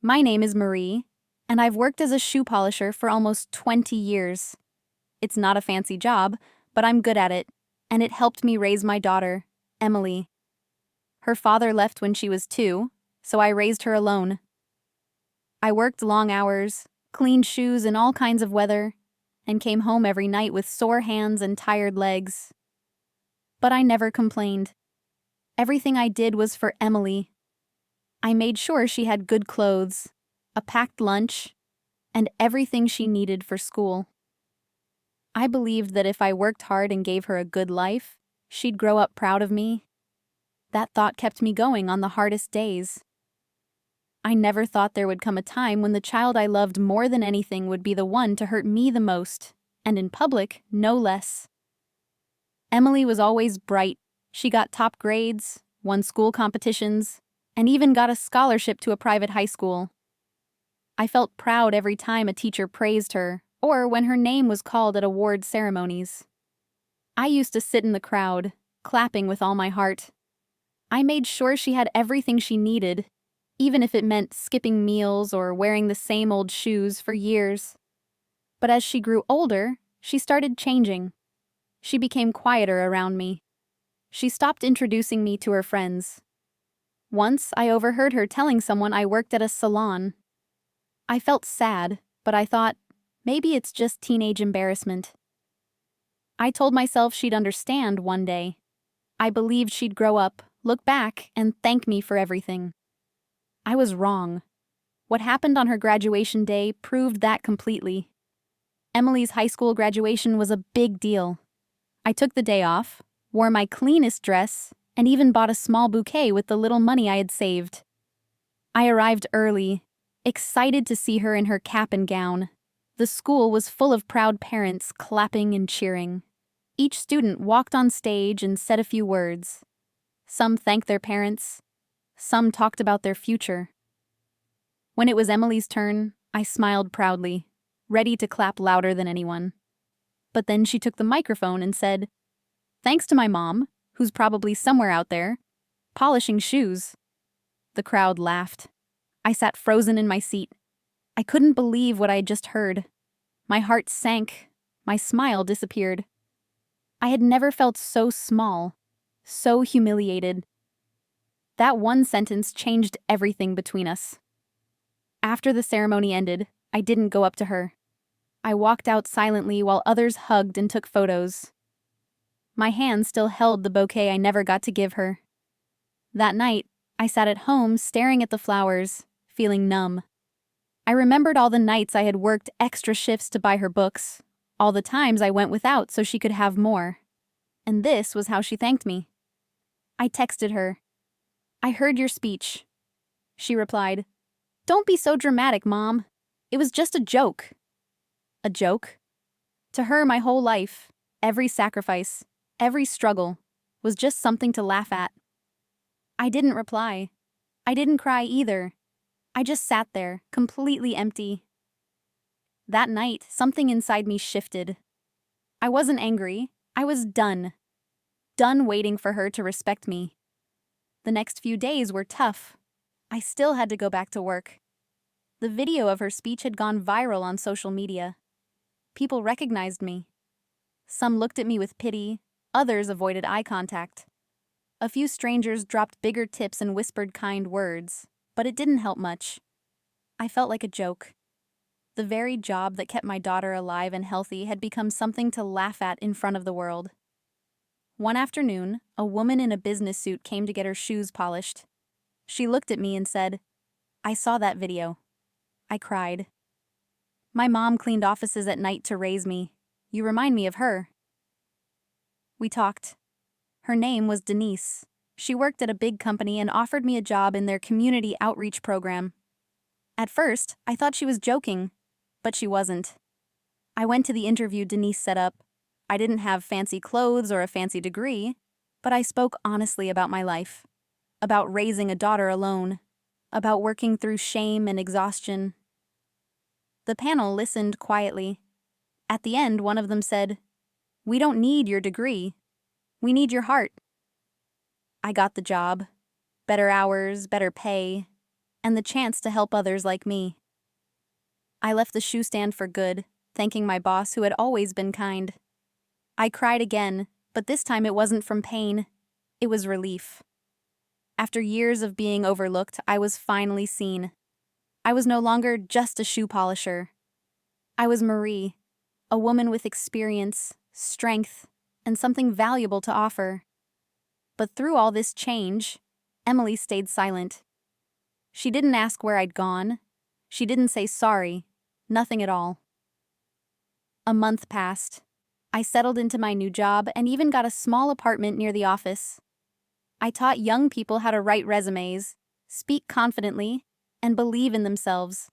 My name is Marie, and I've worked as a shoe polisher for almost 20 years. It's not a fancy job, but I'm good at it, and it helped me raise my daughter, Emily. Her father left when she was 2, so I raised her alone. I worked long hours, cleaned shoes in all kinds of weather, and came home every night with sore hands and tired legs. But I never complained. Everything I did was for Emily. I made sure she had good clothes, a packed lunch, and everything she needed for school. I believed that if I worked hard and gave her a good life, she'd grow up proud of me. That thought kept me going on the hardest days. I never thought there would come a time when the child I loved more than anything would be the one to hurt me the most, and in public, no less. Emily was always bright. She got top grades, won school competitions, and even got a scholarship to a private high school. I felt proud every time a teacher praised her, or when her name was called at award ceremonies. I used to sit in the crowd, clapping with all my heart. I made sure she had everything she needed, even if it meant skipping meals or wearing the same old shoes for years. But as she grew older, she started changing. She became quieter around me. She stopped introducing me to her friends. Once, I overheard her telling someone I worked at a salon. I felt sad, but I thought, maybe it's just teenage embarrassment. I told myself she'd understand one day. I believed she'd grow up, look back, and thank me for everything. I was wrong. What happened on her graduation day proved that completely. Emily's high school graduation was a big deal. I took the day off, wore my cleanest dress, and even bought a small bouquet with the little money I had saved. I arrived early, excited to see her in her cap and gown. The school was full of proud parents clapping and cheering. Each student walked on stage and said a few words. Some thanked their parents. Some talked about their future. When it was Emily's turn, I smiled proudly, ready to clap louder than anyone. But then she took the microphone and said, "Thanks to my mom, who's probably somewhere out there, polishing shoes." The crowd laughed. I sat frozen in my seat. I couldn't believe what I had just heard. My heart sank. My smile disappeared. I had never felt so small, so humiliated. That one sentence changed everything between us. After the ceremony ended, I didn't go up to her. I walked out silently while others hugged and took photos. My hand still held the bouquet I never got to give her. That night, I sat at home staring at the flowers, feeling numb. I remembered all the nights I had worked extra shifts to buy her books, all the times I went without so she could have more. And this was how she thanked me. I texted her. "I heard your speech." She replied, "Don't be so dramatic, Mom. It was just a joke." A joke? To her, my whole life, every sacrifice, every struggle, was just something to laugh at. I didn't reply. I didn't cry either. I just sat there, completely empty. That night, something inside me shifted. I wasn't angry. I was done. Done waiting for her to respect me. The next few days were tough. I still had to go back to work. The video of her speech had gone viral on social media. People recognized me. Some looked at me with pity, others avoided eye contact. A few strangers dropped bigger tips and whispered kind words, but it didn't help much. I felt like a joke. The very job that kept my daughter alive and healthy had become something to laugh at in front of the world. One afternoon, a woman in a business suit came to get her shoes polished. She looked at me and said, "I saw that video." I cried. "My mom cleaned offices at night to raise me. You remind me of her." We talked. Her name was Denise. She worked at a big company and offered me a job in their community outreach program. At first, I thought she was joking, but she wasn't. I went to the interview Denise set up. I didn't have fancy clothes or a fancy degree, but I spoke honestly about my life, about raising a daughter alone, about working through shame and exhaustion. The panel listened quietly. At the end, one of them said, "We don't need your degree. We need your heart." I got the job. Better hours, better pay, and the chance to help others like me. I left the shoe stand for good, thanking my boss who had always been kind. I cried again, but this time it wasn't from pain. It was relief. After years of being overlooked, I was finally seen. I was no longer just a shoe polisher. I was Marie, a woman with experience, strength, and something valuable to offer. But through all this change, Emily stayed silent. She didn't ask where I'd gone. She didn't say sorry. Nothing at all. A month passed. I settled into my new job and even got a small apartment near the office. I taught young people how to write resumes, speak confidently, and believe in themselves.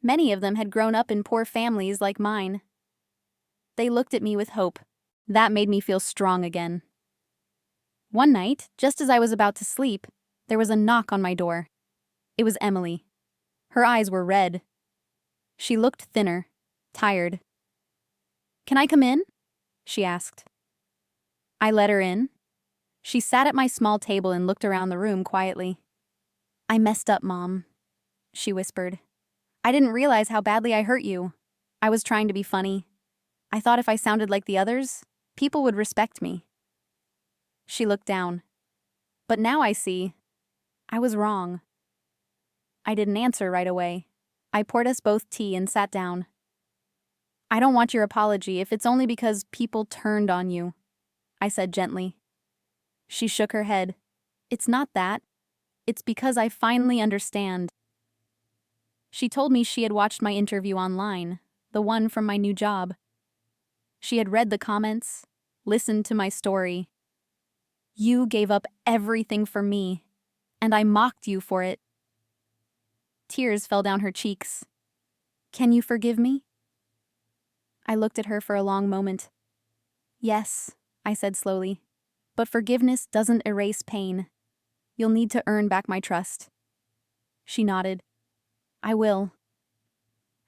Many of them had grown up in poor families like mine. They looked at me with hope. That made me feel strong again. One night, just as I was about to sleep, there was a knock on my door. It was Emily. Her eyes were red. She looked thinner, tired. "Can I come in?" she asked. I let her in. She sat at my small table and looked around the room quietly. "I messed up, Mom," she whispered. "I didn't realize how badly I hurt you. I was trying to be funny. I thought if I sounded like the others, people would respect me." She looked down. "But now I see. I was wrong." I didn't answer right away. I poured us both tea and sat down. "I don't want your apology if it's only because people turned on you," I said gently. She shook her head. "It's not that. It's because I finally understand." She told me she had watched my interview online, the one from my new job. She had read the comments, listened to my story. "You gave up everything for me, and I mocked you for it." Tears fell down her cheeks. "Can you forgive me?" I looked at her for a long moment. "Yes," I said slowly, "but forgiveness doesn't erase pain. You'll need to earn back my trust." She nodded. "I will."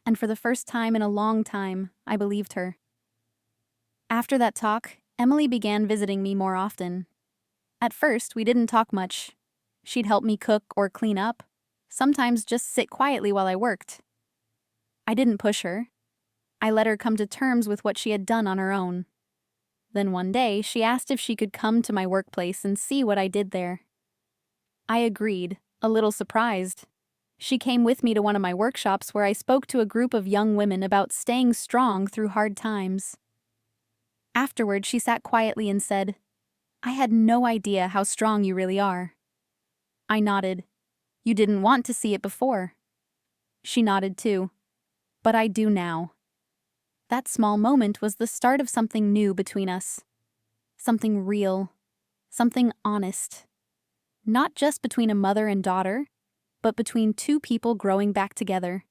And for the first time in a long time, I believed her. After that talk, Emily began visiting me more often. At first, we didn't talk much. She'd help me cook or clean up, sometimes just sit quietly while I worked. I didn't push her. I let her come to terms with what she had done on her own. Then one day, she asked if she could come to my workplace and see what I did there. I agreed, a little surprised. She came with me to one of my workshops where I spoke to a group of young women about staying strong through hard times. Afterward, she sat quietly and said, "I had no idea how strong you really are." I nodded. "You didn't want to see it before." She nodded too. "But I do now." That small moment was the start of something new between us. Something real. Something honest. Not just between a mother and daughter, but between two people growing back together.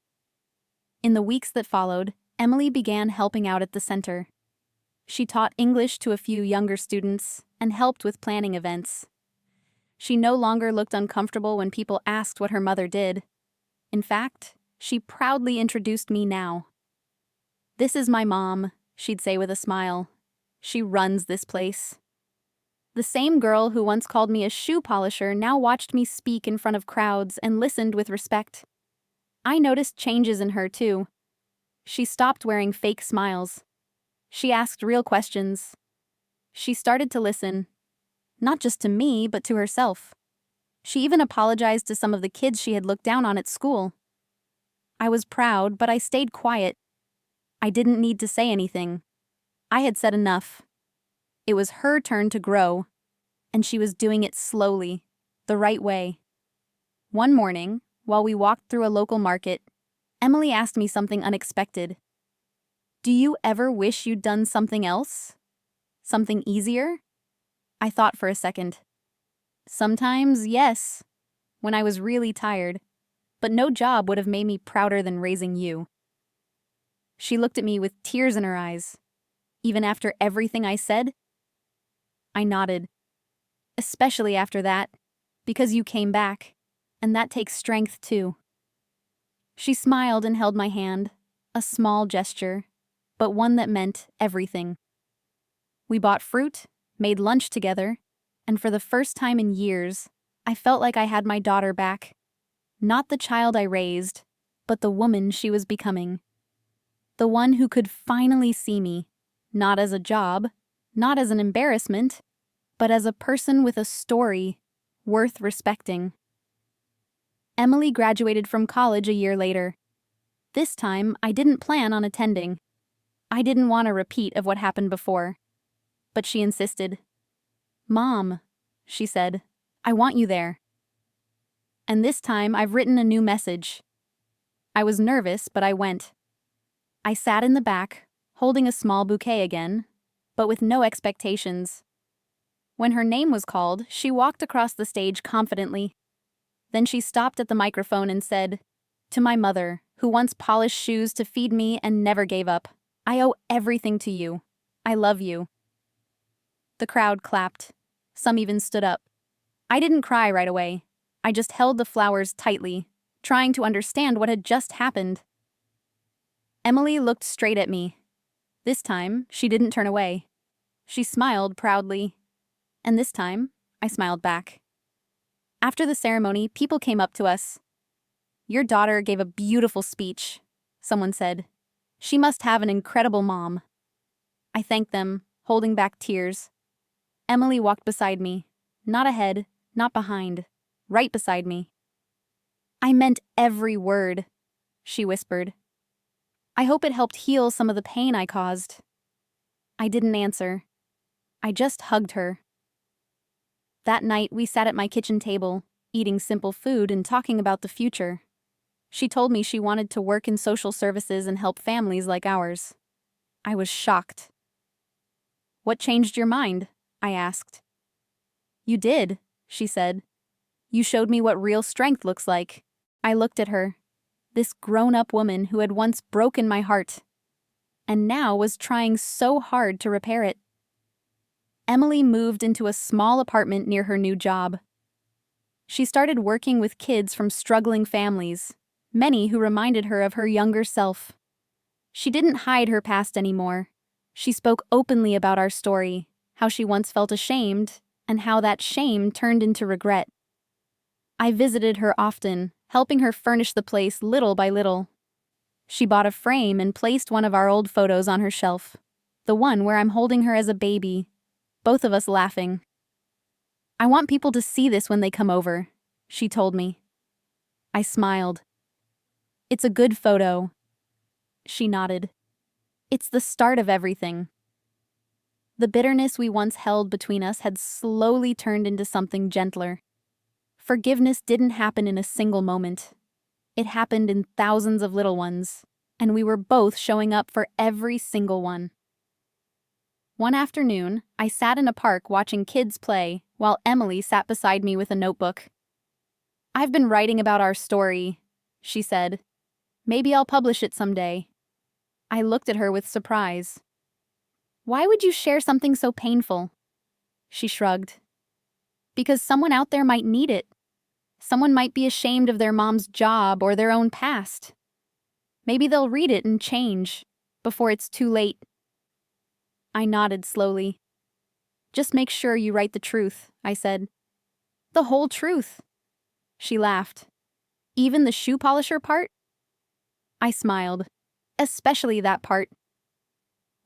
In the weeks that followed, Emily began helping out at the center. She taught English to a few younger students and helped with planning events. She no longer looked uncomfortable when people asked what her mother did. In fact, she proudly introduced me now. "This is my mom," she'd say with a smile. "She runs this place." The same girl who once called me a shoe polisher now watched me speak in front of crowds and listened with respect. I noticed changes in her too. She stopped wearing fake smiles. She asked real questions. She started to listen, not just to me, but to herself. She even apologized to some of the kids she had looked down on at school. I was proud, but I stayed quiet. I didn't need to say anything. I had said enough. It was her turn to grow, and she was doing it slowly, the right way. One morning, while we walked through a local market, Emily asked me something unexpected. "Do you ever wish you'd done something else? Something easier?" I thought for a second. "Sometimes, yes, when I was really tired, but no job would have made me prouder than raising you." She looked at me with tears in her eyes. "Even after everything I said?" I nodded. "Especially after that, because you came back, and that takes strength too." She smiled and held my hand, a small gesture, but one that meant everything. We bought fruit, made lunch together, and for the first time in years, I felt like I had my daughter back. Not the child I raised, but the woman she was becoming. The one who could finally see me, not as a job, not as an embarrassment, but as a person with a story worth respecting. Emily graduated from college a year later. This time, I didn't plan on attending. I didn't want a repeat of what happened before. But she insisted. "Mom," she said, "I want you there." And this time, I've written a new message. I was nervous, but I went. I sat in the back, holding a small bouquet again, but with no expectations. When her name was called, she walked across the stage confidently. Then she stopped at the microphone and said, "To my mother, who once polished shoes to feed me and never gave up, I owe everything to you. I love you." The crowd clapped. Some even stood up. I didn't cry right away. I just held the flowers tightly, trying to understand what had just happened. Emily looked straight at me. This time, she didn't turn away. She smiled proudly. And this time, I smiled back. After the ceremony, people came up to us. "Your daughter gave a beautiful speech," someone said. "She must have an incredible mom." I thanked them, holding back tears. Emily walked beside me. Not ahead, not behind. Right beside me. "I meant every word," she whispered. "I hope it helped heal some of the pain I caused." I didn't answer. I just hugged her. That night, we sat at my kitchen table, eating simple food and talking about the future. She told me she wanted to work in social services and help families like ours. I was shocked. "What changed your mind?" I asked. "You did," she said. "You showed me what real strength looks like." I looked at her, this grown-up woman who had once broken my heart, and now was trying so hard to repair it. Emily moved into a small apartment near her new job. She started working with kids from struggling families, many who reminded her of her younger self. She didn't hide her past anymore. She spoke openly about our story, how she once felt ashamed, and how that shame turned into regret. I visited her often, helping her furnish the place little by little. She bought a frame and placed one of our old photos on her shelf, the one where I'm holding her as a baby, both of us laughing. "I want people to see this when they come over," she told me. I smiled. "It's a good photo." She nodded. "It's the start of everything." The bitterness we once held between us had slowly turned into something gentler. Forgiveness didn't happen in a single moment. It happened in thousands of little ones, and we were both showing up for every single one. One afternoon, I sat in a park watching kids play while Emily sat beside me with a notebook. "I've been writing about our story," she said. "Maybe I'll publish it someday." I looked at her with surprise. "Why would you share something so painful?" She shrugged. "Because someone out there might need it. Someone might be ashamed of their mom's job or their own past. Maybe they'll read it and change before it's too late." I nodded slowly. "Just make sure you write the truth," I said. "The whole truth." She laughed. "Even the shoe polisher part?" I smiled. "Especially that part."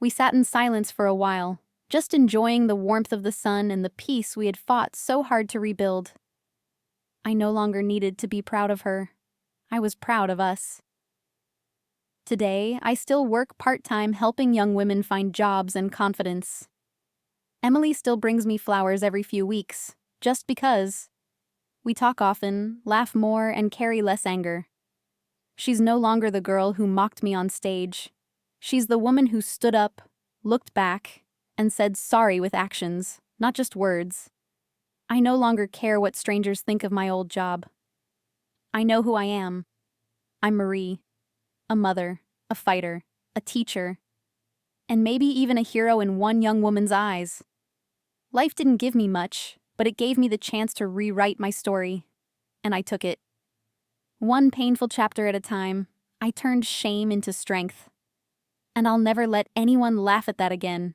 We sat in silence for a while, just enjoying the warmth of the sun and the peace we had fought so hard to rebuild. I no longer needed to be proud of her. I was proud of us. Today, I still work part-time helping young women find jobs and confidence. Emily still brings me flowers every few weeks, just because. We talk often, laugh more, and carry less anger. She's no longer the girl who mocked me on stage. She's the woman who stood up, looked back, and said sorry with actions, not just words. I no longer care what strangers think of my old job. I know who I am. I'm Marie. A mother, a fighter, a teacher, and maybe even a hero in one young woman's eyes. Life didn't give me much, but it gave me the chance to rewrite my story, and I took it. One painful chapter at a time, I turned shame into strength. And I'll never let anyone laugh at that again.